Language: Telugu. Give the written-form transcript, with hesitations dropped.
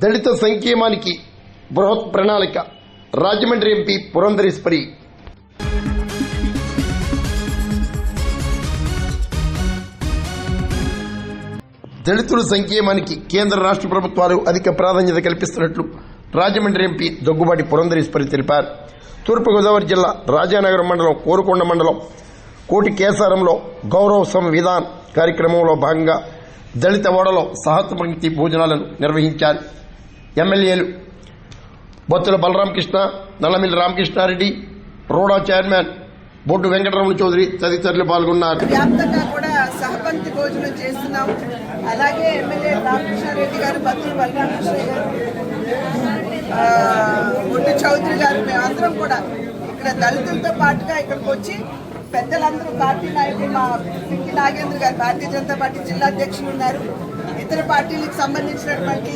దళిత సంక్షేమానికి బృహత్ ప్రణాళిక రాజమండ్రి ఎంపీ పురంధరేశ్వరి. దళితుల సంక్షేమానికి కేంద్ర రాష్ట్ర ప్రభుత్వాలు అధిక ప్రాధాన్యత కల్పిస్తున్నట్లు రాజమండ్రి ఎంపీ దగ్గుబాటి పురంధరేశ్వరి తెలిపారు. తూర్పుగోదావరి జిల్లా రాజానగరం మండలం కోరుకొండ మండలం కోటి కేసారంలో గౌరవ సంవిధాన్ కార్యక్రమంలో భాగంగా దళిత ఓడలో సహస్ర పంక్తి భోజనాలను నిర్వహించారు. ఎమ్మెల్యేలు బొత్తుల బలరామకృష్ణ, నల్లమిల్లి రామకృష్ణారెడ్డి, రోడా చైర్మన్ బొడ్డు వెంకటరమణ చౌదరి తదితరులు పాల్గొన్నారు. వ్యాప్తంగా కూడా సహపంక్తి భోజనం చేస్తున్నాం. అలాగే ఎమ్మెల్యే రామకృష్ణారెడ్డి గారు, బొత్తుల బలరామకృష్ణ గారు, బొడ్డు చౌదరి గారు, మేమందరం కూడా ఇక్కడ దళితులతో పాటుగా ఇక్కడికి వచ్చి పెద్దలందరూ పార్టీ నాయకులు, మా పింకి నాగేంద్ర గారు భారతీయ జనతా పార్టీ జిల్లా అధ్యక్షులు ఉన్నారు, ఇతర పార్టీలకు సంబంధించినటువంటి